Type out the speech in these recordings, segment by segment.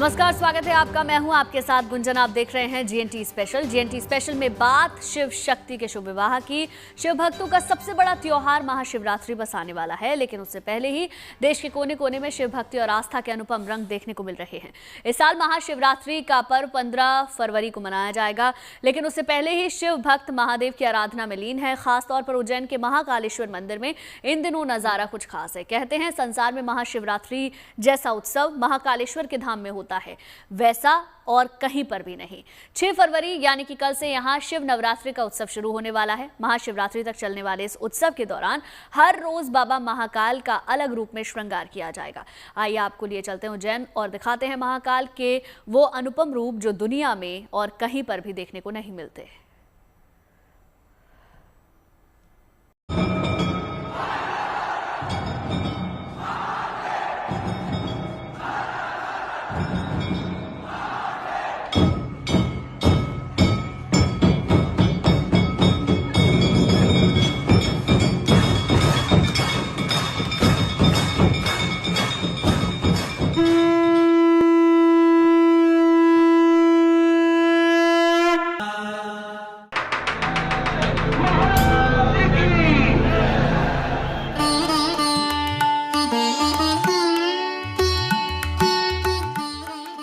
नमस्कार, स्वागत है आपका। मैं हूं आपके साथ गुंजन। आप देख रहे हैं जीएनटी स्पेशल। जीएनटी स्पेशल में बात शिव शक्ति के शुभ विवाह की। शिव भक्तों का सबसे बड़ा त्योहार महाशिवरात्रि बस आने वाला है, लेकिन उससे पहले ही देश के कोने कोने में शिव भक्ति और आस्था के अनुपम रंग देखने को मिल रहे हैं। इस साल महाशिवरात्रि का पर्व 15 फरवरी को मनाया जाएगा, लेकिन उससे पहले ही शिव भक्त महादेव की आराधना में लीन है। खासतौर पर उज्जैन के महाकालेश्वर मंदिर में इन दिनों नजारा कुछ खास है। कहते हैं संसार में महाशिवरात्रि जैसा उत्सव महाकालेश्वर के धाम में होता है, वैसा और कहीं पर भी नहीं। 6 फरवरी यानी कि कल से यहाँ शिव नवरात्रि का उत्सव शुरू होने वाला है। महाशिवरात्रि तक चलने वाले इस उत्सव के दौरान हर रोज बाबा महाकाल का अलग रूप में श्रृंगार किया जाएगा। आइए आपको लिए चलते हैं उज्जैन और दिखाते हैं महाकाल के वो अनुपम रूप जो दुनिया में और कहीं पर भी देखने को नहीं मिलते।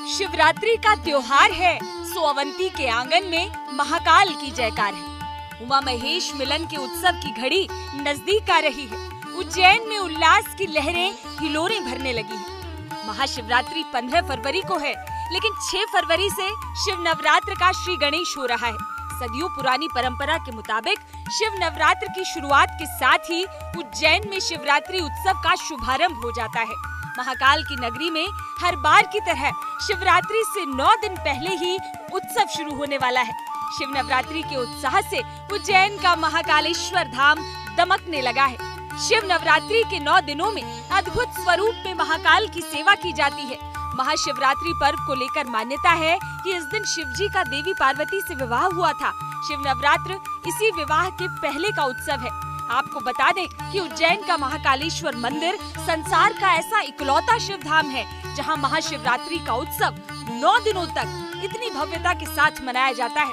शिवरात्रि का त्योहार है, सो अवंती के आंगन में महाकाल की जयकार है। उमा महेश मिलन के उत्सव की घड़ी नजदीक आ रही है। उज्जैन में उल्लास की लहरें हिलोरें भरने लगी हैं। महाशिवरात्रि 15 फरवरी को है, लेकिन 6 फरवरी से शिव नवरात्र का श्री गणेश हो रहा है। सदियों पुरानी परंपरा के मुताबिक शिव नवरात्र की शुरुआत के साथ ही उज्जैन में शिवरात्रि उत्सव का शुभारंभ हो जाता है। महाकाल की नगरी में हर बार की तरह शिवरात्रि से 9 दिन पहले ही उत्सव शुरू होने वाला है। शिव नवरात्रि के उत्साह से उज्जैन का महाकालेश्वर धाम दमकने लगा है। शिव नवरात्रि के 9 दिनों में अद्भुत स्वरूप में महाकाल की सेवा की जाती है। महाशिवरात्रि पर्व को लेकर मान्यता है कि इस दिन शिव जी का देवी पार्वती से विवाह हुआ था। शिव नवरात्र इसी विवाह के पहले का उत्सव है। आपको बता दें कि उज्जैन का महाकालेश्वर मंदिर संसार का ऐसा इकलौता शिव धाम है जहां महाशिवरात्रि का उत्सव 9 दिनों तक इतनी भव्यता के साथ मनाया जाता है।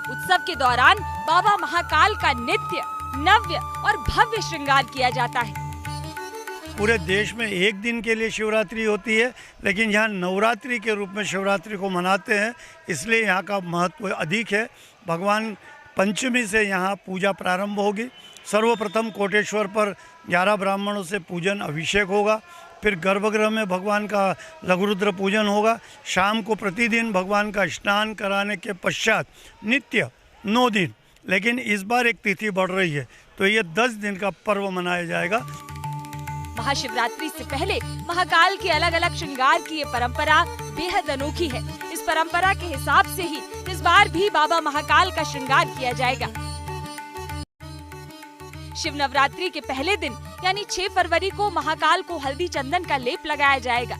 उत्सव के दौरान बाबा महाकाल का नित्य, नव्य और भव्य श्रृंगार किया जाता है। पूरे देश में एक दिन के लिए शिवरात्रि होती है, लेकिन यहाँ नवरात्रि के रूप में शिवरात्रि को मनाते हैं, इसलिए यहाँ का महत्व अधिक है। भगवान पंचमी से यहाँ पूजा प्रारंभ होगी। सर्वप्रथम कोटेश्वर पर 11 ब्राह्मणों से पूजन अभिषेक होगा, फिर गर्भगृह में भगवान का लघुरुद्र पूजन होगा। शाम को प्रतिदिन भगवान का स्नान कराने के पश्चात नित्य 9 दिन, लेकिन इस बार एक तिथि बढ़ रही है, तो ये 10 दिन का पर्व मनाया जाएगा। महाशिवरात्रि से पहले महाकाल के अलग अलग श्रृंगार की ये परंपरा बेहद अनोखी है। इस परंपरा के हिसाब से ही इस बार भी बाबा महाकाल का श्रृंगार किया जाएगा। शिव नवरात्रि के पहले दिन यानी 6 फरवरी को महाकाल को हल्दी चंदन का लेप लगाया जाएगा।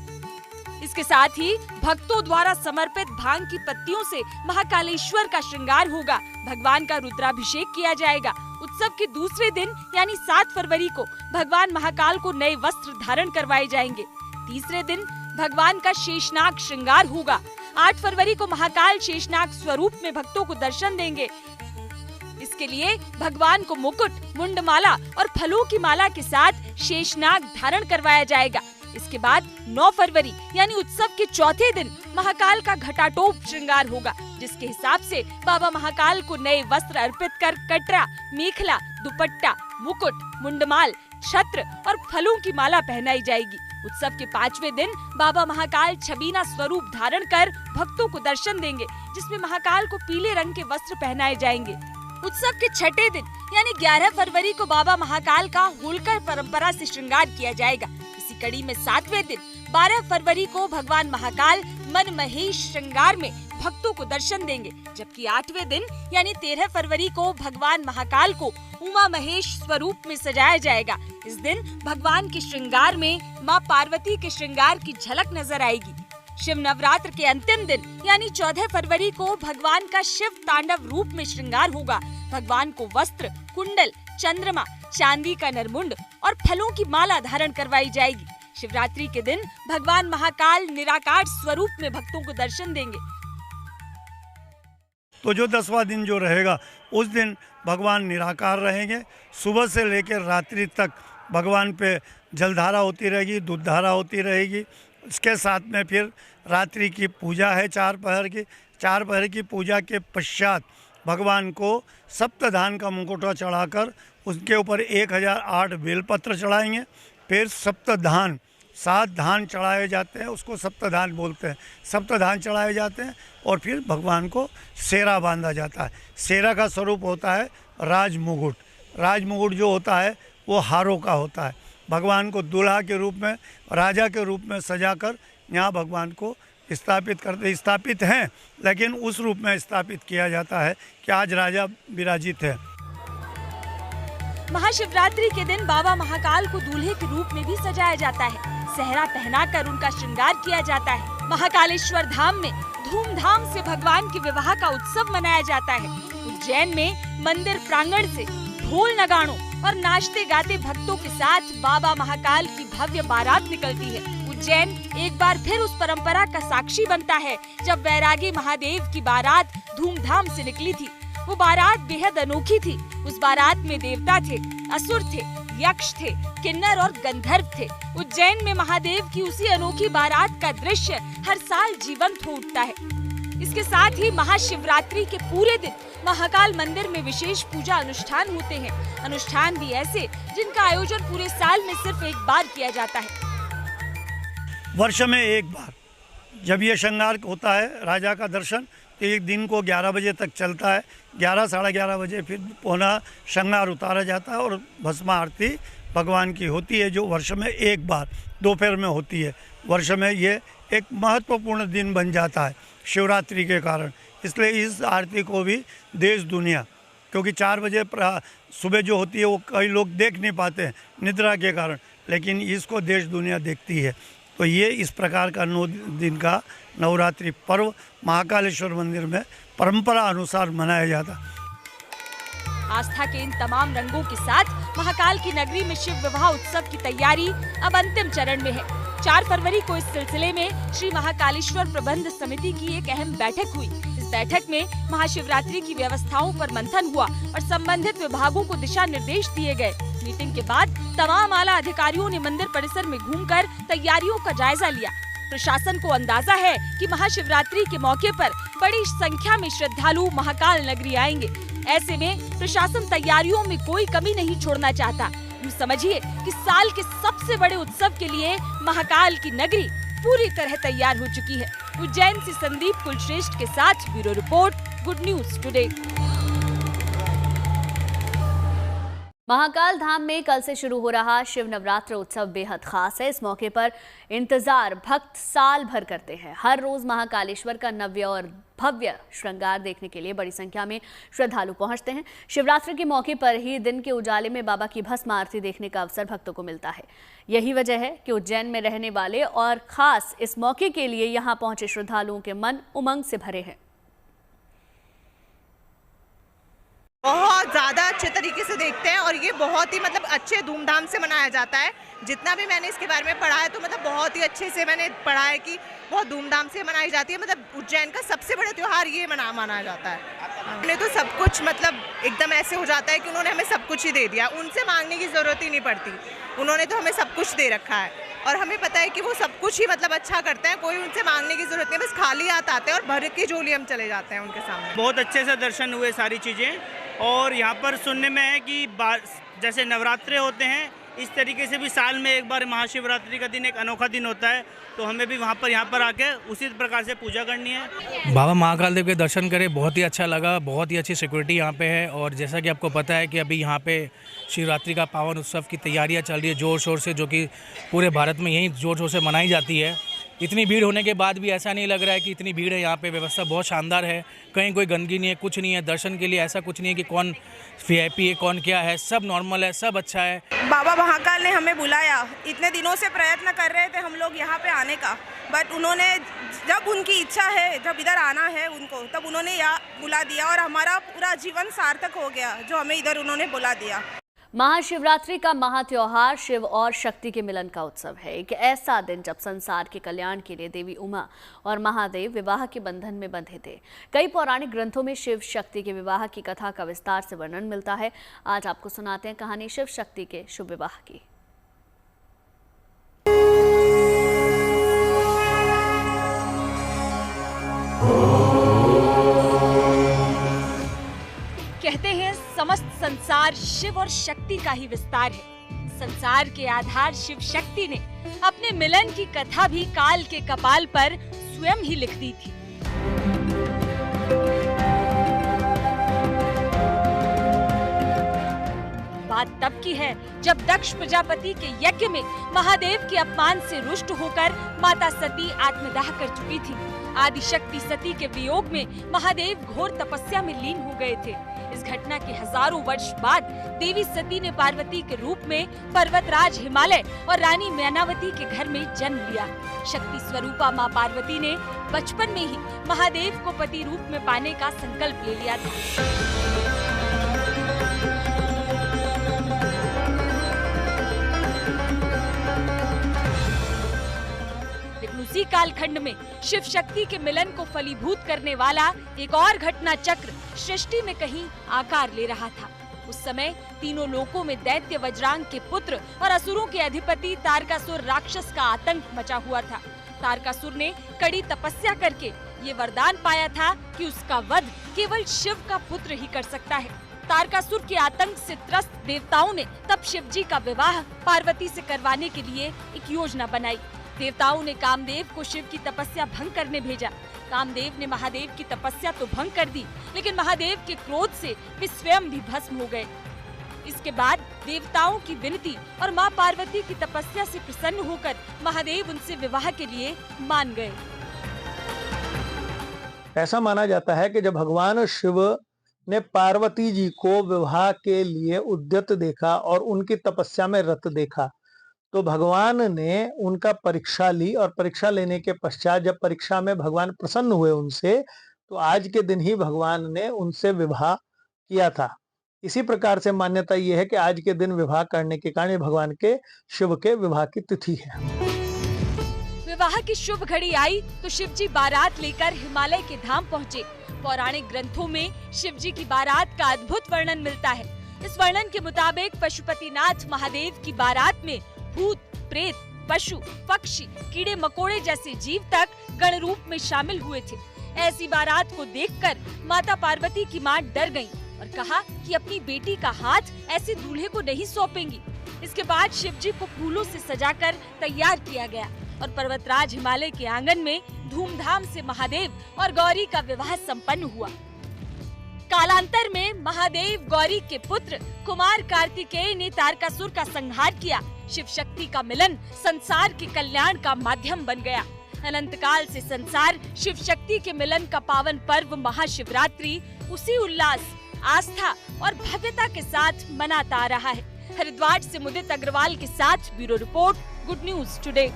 इसके साथ ही भक्तों द्वारा समर्पित भांग की पत्तियों से महाकालेश्वर का श्रृंगार होगा। भगवान का रुद्राभिषेक किया जाएगा। उत्सव के दूसरे दिन यानी 7 फरवरी को भगवान महाकाल को नए वस्त्र धारण करवाए जाएंगे। तीसरे दिन भगवान का शेषनाग श्रृंगार होगा। 8 फरवरी को महाकाल शेषनाग स्वरूप में भक्तों को दर्शन देंगे। इसके लिए भगवान को मुकुट, मुंडमाला और फलों की माला के साथ शेषनाग धारण करवाया जाएगा। इसके बाद 9 फरवरी यानी उत्सव के चौथे दिन महाकाल का घटाटोप श्रृंगार होगा, जिसके हिसाब से बाबा महाकाल को नए वस्त्र अर्पित कर कटरा, मेखला, दुपट्टा, मुकुट, मुंडमाल, छत्र और फलों की माला पहनाई जाएगी। उत्सव के 5वें दिन बाबा महाकाल छबीना स्वरूप धारण कर भक्तों को दर्शन देंगे, जिसमें महाकाल को पीले रंग के वस्त्र पहनाए जाएंगे। उत्सव के 6ठे दिन यानी 11 फरवरी को बाबा महाकाल का होलकर परंपरा से श्रृंगार किया जाएगा। इसी कड़ी में 7वें दिन 12 फरवरी को भगवान महाकाल मन महेश श्रृंगार में भक्तों को दर्शन देंगे, जबकि 8वें दिन यानी 13 फरवरी को भगवान महाकाल को उमा महेश स्वरूप में सजाया जाएगा। इस दिन भगवान के श्रृंगार में मां पार्वती के श्रृंगार की झलक नजर आएगी। शिव नवरात्र के अंतिम दिन यानी 14 फरवरी को भगवान का शिव तांडव रूप में श्रृंगार होगा। भगवान को वस्त्र, कुंडल, चंद्रमा, चांदी का नरमुंड और फलों की माला धारण करवाई जाएगी। शिवरात्रि के दिन भगवान महाकाल निराकार स्वरूप में भक्तों को दर्शन देंगे। तो जो 10वां दिन जो रहेगा उस दिन भगवान निराकार रहेंगे। सुबह से लेकर रात्रि तक भगवान पे जलधारा होती रहेगी, दूध धारा होती रहेगी। इसके साथ में फिर रात्रि की पूजा है 4 पहर की। 4 पहर की पूजा के पश्चात भगवान को सप्तधान का मुकुटा चढ़ाकर उसके ऊपर 1008 बेलपत्र चढ़ाएंगे। फिर सप्तधान 7 धान चढ़ाए जाते हैं, उसको सप्तधान बोलते हैं। सप्तधान चढ़ाए जाते हैं और फिर भगवान को सेरा बांधा जाता है। सेरा का स्वरूप होता है राज मुकुट। राज मुकुट जो होता है वो हारों का होता है। भगवान को दूल्हा के रूप में, राजा के रूप में सजाकर यहाँ भगवान को स्थापित हैं, लेकिन उस रूप में स्थापित किया जाता है कि आज राजा विराजित है। महाशिवरात्रि के दिन बाबा महाकाल को दूल्हे के रूप में भी सजाया जाता है। सेहरा पहनाकर उनका श्रृंगार किया जाता है। महाकालेश्वर धाम में धूमधाम से भगवान के विवाह का उत्सव मनाया जाता है। उज्जैन में मंदिर प्रांगण से ढोल नगाड़ों और नाचते गाते भक्तों के साथ बाबा महाकाल की भव्य बारात निकलती है। उज्जैन एक बार फिर उस परंपरा का साक्षी बनता है जब वैरागी महादेव की बारात धूमधाम से निकली थी। वो बारात बेहद अनोखी थी। उस बारात में देवता थे, असुर थे, यक्ष थे, किन्नर और गंधर्व थे। उज्जैन में महादेव की उसी अनोखी बारात का दृश्य हर साल जीवंत हो उठता है। इसके साथ ही महाशिवरात्रि के पूरे दिन महाकाल मंदिर में विशेष पूजा अनुष्ठान होते हैं। अनुष्ठान भी ऐसे जिनका आयोजन पूरे साल में सिर्फ एक बार किया जाता है। वर्ष में एक बार जब ये श्रृंगार होता है राजा का दर्शन, तो एक दिन को 11 बजे तक चलता है। 11 साढ़े 11 बजे फिर पुनः श्रृंगार उतारा जाता है और भस्म आरती भगवान की होती है, जो वर्ष में एक बार दोपहर में होती है। वर्ष में ये एक महत्वपूर्ण दिन बन जाता है शिवरात्रि के कारण। इसलिए इस आरती को भी देश दुनिया, क्योंकि 4 बजे सुबह जो होती है वो कई लोग देख नहीं पाते हैं निद्रा के कारण, लेकिन इसको देश दुनिया देखती है। तो ये इस प्रकार का 9 दिन का नवरात्रि पर्व महाकालेश्वर मंदिर में परंपरा अनुसार मनाया जाता है। आस्था के इन तमाम रंगों के साथ महाकाल की नगरी में शिव विवाह उत्सव की तैयारी अब अंतिम चरण में है। 4 फरवरी को इस सिलसिले में श्री महाकालेश्वर प्रबंध समिति की एक अहम बैठक हुई। इस बैठक में महाशिवरात्रि की व्यवस्थाओं पर मंथन हुआ और संबंधित विभागों को दिशा निर्देश दिए गए। मीटिंग के बाद तमाम आला अधिकारियों ने मंदिर परिसर में घूमकर तैयारियों का जायजा लिया। प्रशासन को अंदाजा है कि महाशिवरात्रि के मौके पर बड़ी संख्या में श्रद्धालु महाकाल नगरी आएंगे। ऐसे में प्रशासन तैयारियों में कोई कमी नहीं छोड़ना चाहता। यूँ समझिए कि साल के सबसे बड़े उत्सव के लिए महाकाल की नगरी पूरी तरह तैयार हो चुकी है। उज्जैन से संदीप कुलश्रेष्ठ के साथ bureau report, good news today. Mahakal Dham में कल से शुरू हो रहा शिव नवरात्र उत्सव बेहद खास है। इस मौके पर इंतजार भक्त साल भर करते हैं। हर रोज महाकालेश्वर का नव्य और भव्य श्रृंगार देखने के लिए बड़ी संख्या में श्रद्धालु पहुंचते हैं। शिवरात्रि के मौके पर ही दिन के उजाले में बाबा की भस्म आरती देखने का अवसर भक्तों को मिलता है। यही वजह है कि उज्जैन में रहने वाले और खास इस मौके के लिए यहाँ पहुंचे श्रद्धालुओं के मन उमंग से भरे हैं। बहुत ज़्यादा अच्छे तरीके से देखते हैं और ये बहुत ही अच्छे धूमधाम से मनाया जाता है। जितना भी मैंने इसके बारे में पढ़ा है तो बहुत ही अच्छे से मैंने पढ़ा है कि बहुत धूमधाम से मनाई जाती है। उज्जैन का सबसे बड़ा त्यौहार ये माना जाता है। हमने तो सब कुछ एकदम ऐसे हो जाता है कि उन्होंने हमें सब कुछ ही दे दिया। उनसे मांगने की ज़रूरत ही नहीं पड़ती। उन्होंने तो हमें सब कुछ दे रखा है और हमें पता है कि वो सब कुछ ही अच्छा करते हैं। कोई उनसे मांगने की ज़रूरत नहीं, बस खाली हाथ आते हैं और भर की झोली हम चले जाते हैं उनके सामने। बहुत अच्छे से दर्शन हुए सारी चीज़ें। और यहाँ पर सुनने में है कि जैसे नवरात्रे होते हैं इस तरीके से भी साल में एक बार महाशिवरात्रि का दिन एक अनोखा दिन होता है, तो हमें भी यहाँ पर आके उसी प्रकार से पूजा करनी है। बाबा महाकाल देव के दर्शन करें, बहुत ही अच्छा लगा। बहुत ही अच्छी सिक्योरिटी यहाँ पे है और जैसा कि आपको पता है कि अभी यहाँ पे शिवरात्रि का पावन उत्सव की तैयारियाँ चल रही है ज़ोर शोर से, जो कि पूरे भारत में यहीं ज़ोर शोर से मनाई जाती है। इतनी भीड़ होने के बाद भी ऐसा नहीं लग रहा है कि इतनी भीड़ है। यहाँ पे व्यवस्था बहुत शानदार है, कहीं कोई गंदगी नहीं है, कुछ नहीं है। दर्शन के लिए ऐसा कुछ नहीं है कि कौन VIP है कौन क्या है, सब नॉर्मल है, सब अच्छा है। बाबा महाकाल ने हमें बुलाया। इतने दिनों से प्रयत्न कर रहे थे हम लोग यहाँ पे आने का, बट उन्होंने जब उनकी इच्छा है, जब इधर आना है उनको, तब उन्होंने यहाँ बुला दिया और हमारा पूरा जीवन सार्थक हो गया जो हमें इधर उन्होंने बुला दिया। महाशिवरात्रि का महात्योहार शिव और शक्ति के मिलन का उत्सव है। एक ऐसा दिन जब संसार के कल्याण के लिए देवी उमा और महादेव विवाह के बंधन में बंधे थे। कई पौराणिक ग्रंथों में शिव शक्ति के विवाह की कथा का विस्तार से वर्णन मिलता है। आज आपको सुनाते हैं कहानी शिव शक्ति के शुभ विवाह की। कहते हैं समस्त संसार शिव और शक्ति का ही विस्तार है। संसार के आधार शिव शक्ति ने अपने मिलन की कथा भी काल के कपाल पर स्वयं ही लिख दी थी। बात तब की है जब दक्ष प्रजापति के यज्ञ में महादेव के अपमान से रुष्ट होकर माता सती आत्मदाह कर चुकी थी। आदि शक्ति सती के वियोग में महादेव घोर तपस्या में लीन हो गए थे। इस घटना के हजारों वर्ष बाद देवी सती ने पार्वती के रूप में पर्वतराज हिमालय और रानी मैनावती के घर में जन्म लिया। शक्ति स्वरूपा मां पार्वती ने बचपन में ही महादेव को पति रूप में पाने का संकल्प ले लिया था। उसी कालखंड में शिव शक्ति के मिलन को फलीभूत करने वाला एक और घटना चक्र सृष्टि में कहीं आकार ले रहा था। उस समय तीनों लोकों में दैत्य वज्रांग के पुत्र और असुरों के अधिपति तारकासुर राक्षस का आतंक मचा हुआ था। तारकासुर ने कड़ी तपस्या करके ये वरदान पाया था कि उसका वध केवल शिव का पुत्र ही कर सकता है। तारकासुर के आतंक से त्रस्त देवताओं ने तब शिव जी का विवाह पार्वती से करवाने के लिए एक योजना बनाई। देवताओं ने कामदेव को शिव की तपस्या भंग करने भेजा। कामदेव ने महादेव की तपस्या तो भंग कर दी, लेकिन महादेव के क्रोध से वे स्वयं भी भस्म हो गए। इसके बाद देवताओं की विनती और मां पार्वती की तपस्या से प्रसन्न होकर महादेव उनसे विवाह के लिए मान गए। ऐसा माना जाता है कि जब भगवान शिव ने पार्वती जी को विवाह के लिए उद्यत देखा और उनकी तपस्या में रत देखा, तो भगवान ने उनका परीक्षा ली और परीक्षा लेने के पश्चात जब परीक्षा में भगवान प्रसन्न हुए उनसे, तो आज के दिन ही भगवान ने उनसे विवाह किया था। इसी प्रकार से मान्यता यह है कि आज के दिन विवाह करने के कारण भगवान के शिव के विवाह की तिथि है। विवाह की शुभ घड़ी आई तो शिव जी बारात लेकर हिमालय के धाम पहुँचे। पौराणिक ग्रंथों में शिव जी की बारात का अद्भुत वर्णन मिलता है। इस वर्णन के मुताबिक पशुपतिनाथ महादेव की बारात में भूत, प्रेत, पशु, पक्षी, कीड़े मकोड़े जैसे जीव तक गण रूप में शामिल हुए थे। ऐसी बारात को देखकर माता पार्वती की मां डर गईं और कहा कि अपनी बेटी का हाथ ऐसे दूल्हे को नहीं सौंपेंगी। इसके बाद शिव जी को फूलों से सजाकर तैयार किया गया और पर्वतराज हिमालय के आंगन में धूमधाम से महादेव और गौरी का विवाह संपन्न हुआ। कालांतर में महादेव गौरी के पुत्र कुमार कार्तिकेय ने तारकासुर का संहार किया। शिव शक्ति का मिलन संसार के कल्याण का माध्यम बन गया। अनंत काल से संसार शिव शक्ति के मिलन का पावन पर्व महाशिवरात्रि उसी उल्लास, आस्था और भव्यता के साथ मनाता आ रहा है। हरिद्वार से मुदित अग्रवाल के साथ bureau report, good news today.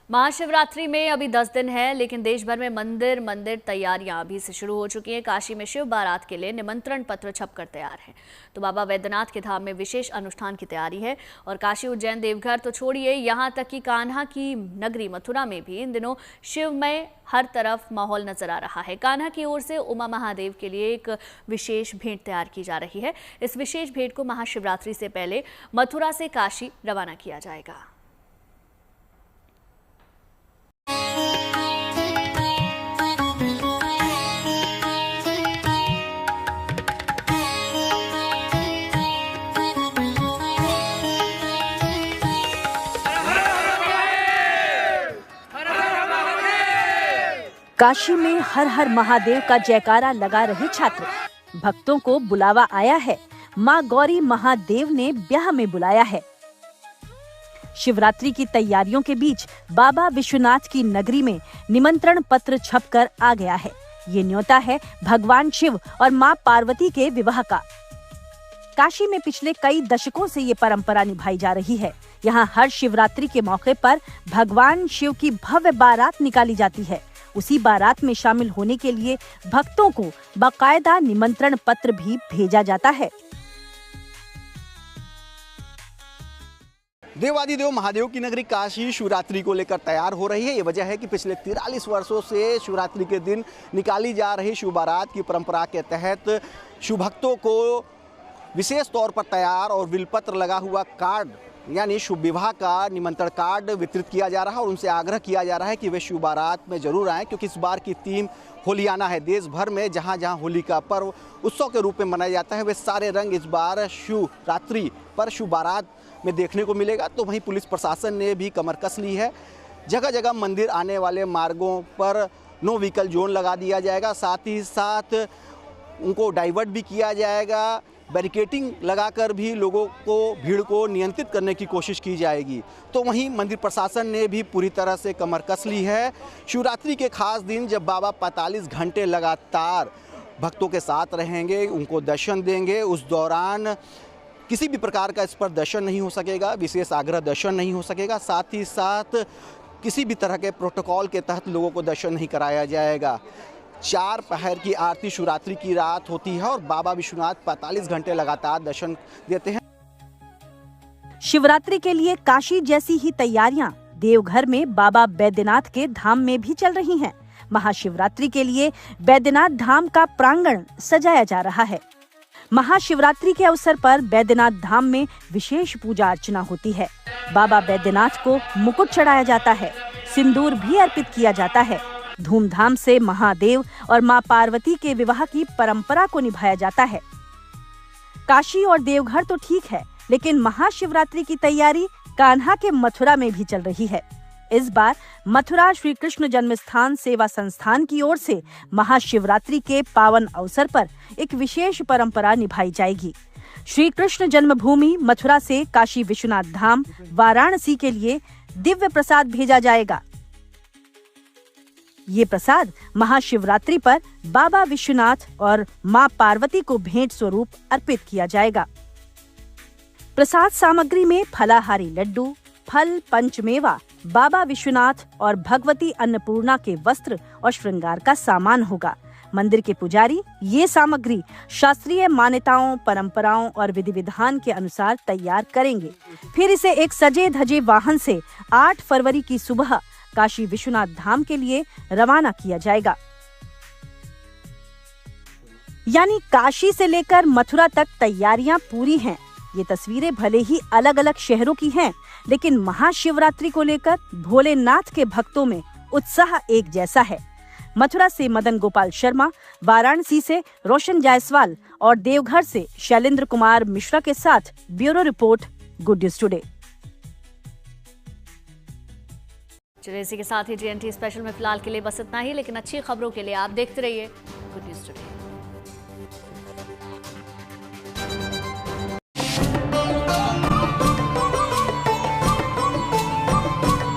Mahashivratri में अभी 10 दिन है, लेकिन देश भर में मंदिर तैयारियां अभी से शुरू हो चुकी हैं। काशी में शिव बारात के लिए निमंत्रण पत्र छपकर तैयार हैं, तो बाबा वैद्यनाथ के धाम में विशेष अनुष्ठान की तैयारी है। और काशी, उज्जैन, देवघर तो छोड़िए, यहाँ तक कि कान्हा की नगरी मथुरा में भी इन दिनों शिवमय हर तरफ माहौल नजर आ रहा है। कान्हा की ओर से उमा महादेव के लिए एक विशेष भेंट तैयार की जा रही है। इस विशेष भेंट को महाशिवरात्रि से पहले मथुरा से काशी रवाना किया जाएगा। काशी में हर हर महादेव का जयकारा लगा रहे छात्र। भक्तों को बुलावा आया है। मां गौरी महादेव ने ब्याह में बुलाया है। शिवरात्रि की तैयारियों के बीच बाबा विश्वनाथ की नगरी में निमंत्रण पत्र छपकर आ गया है। ये न्योता है भगवान शिव और मां पार्वती के विवाह का। काशी में पिछले कई दशकों से ये परंपरा निभाई जा रही है यहाँ हर शिवरात्रि के मौके पर भगवान शिव की भव्य बारात निकाली जाती है। उसी बारात में शामिल होने के लिए भक्तों को बाकायदा निमंत्रण पत्र भी भेजा जाता है। देवादिदेव महादेव की नगरी काशी शिवरात्रि को लेकर तैयार हो रही है। ये वजह है कि पिछले 43 वर्षों से शिवरात्रि के दिन निकाली जा रही शिव बारात की परंपरा के तहत शिव भक्तों को विशेष तौर पर तैयार और बिलपत्र लगा हुआ कार्ड यानी शुभ विवाह का निमंत्रण कार्ड वितरित किया जा रहा है और उनसे आग्रह किया जा रहा है कि वे शिव बारात में जरूर आएँ, क्योंकि इस बार की थीम होलियाना है। देश भर में जहाँ जहाँ होली का पर्व उत्सव के रूप में मनाया जाता है, वे सारे रंग इस बार शिवरात्रि पर शिव बारात में देखने को मिलेगा। तो वहीं पुलिस प्रशासन ने भी कमर कस ली है। जगह जगह मंदिर आने वाले मार्गों पर नो व्हीकल जोन लगा दिया जाएगा, साथ ही साथ उनको डाइवर्ट भी किया जाएगा। बैरिकेटिंग लगाकर भी लोगों को भीड़ को नियंत्रित करने की कोशिश की जाएगी। तो वहीं मंदिर प्रशासन ने भी पूरी तरह से कमर कस ली है। शिवरात्रि के खास दिन जब बाबा 45 घंटे लगातार भक्तों के साथ रहेंगे, उनको दर्शन देंगे, उस दौरान किसी भी प्रकार का इस पर दर्शन नहीं हो सकेगा, विशेष आग्रह दर्शन नहीं हो सकेगा। साथ ही साथ किसी भी तरह के प्रोटोकॉल के तहत लोगों को दर्शन नहीं कराया जाएगा। 4 पहर की आरती शिवरात्रि की रात होती है और बाबा विश्वनाथ 45 घंटे लगातार दर्शन देते हैं। शिवरात्रि के लिए काशी जैसी ही तैयारियां देवघर में बाबा बैद्यनाथ के धाम में भी चल रही हैं। महाशिवरात्रि के लिए बैद्यनाथ धाम का प्रांगण सजाया जा रहा है। महाशिवरात्रि के अवसर पर बैद्यनाथ धाम में विशेष पूजा अर्चना होती है। बाबा बैद्यनाथ को मुकुट चढ़ाया जाता है, सिंदूर भी अर्पित किया जाता है। धूमधाम से महादेव और मां पार्वती के विवाह की परंपरा को निभाया जाता है। काशी और देवघर तो ठीक है, लेकिन महाशिवरात्रि की तैयारी कान्हा के मथुरा में भी चल रही है। इस बार मथुरा श्री कृष्ण जन्मस्थान सेवा संस्थान की ओर से महाशिवरात्रि के पावन अवसर पर एक विशेष परंपरा निभाई जाएगी। श्री कृष्ण जन्मभूमि मथुरा से काशी विश्वनाथ धाम वाराणसी के लिए दिव्य प्रसाद भेजा जाएगा। ये प्रसाद महाशिवरात्रि पर बाबा विश्वनाथ और मां पार्वती को भेंट स्वरूप अर्पित किया जाएगा। प्रसाद सामग्री में फलाहारी लड्डू, फल, पंचमेवा, बाबा विश्वनाथ और भगवती अन्नपूर्णा के वस्त्र और श्रृंगार का सामान होगा। मंदिर के पुजारी ये सामग्री शास्त्रीय मान्यताओं, परंपराओं और विधि विधान के अनुसार तैयार करेंगे। फिर इसे एक सजे धजे वाहन से 8 फरवरी की सुबह काशी विश्वनाथ धाम के लिए रवाना किया जाएगा। यानी काशी से लेकर मथुरा तक तैयारियां पूरी हैं। ये तस्वीरें भले ही अलग अलग शहरों की हैं, लेकिन महाशिवरात्रि को लेकर भोलेनाथ के भक्तों में उत्साह एक जैसा है। मथुरा से मदन गोपाल शर्मा, वाराणसी से रोशन जायसवाल और देवघर से शैलेंद्र कुमार मिश्रा के साथ bureau report, good news today. चलिए इसी के साथ ही GNT स्पेशल में फिलहाल के लिए बस इतना ही, लेकिन अच्छी खबरों के लिए आप देखते रहिए गुड न्यूज टुडे।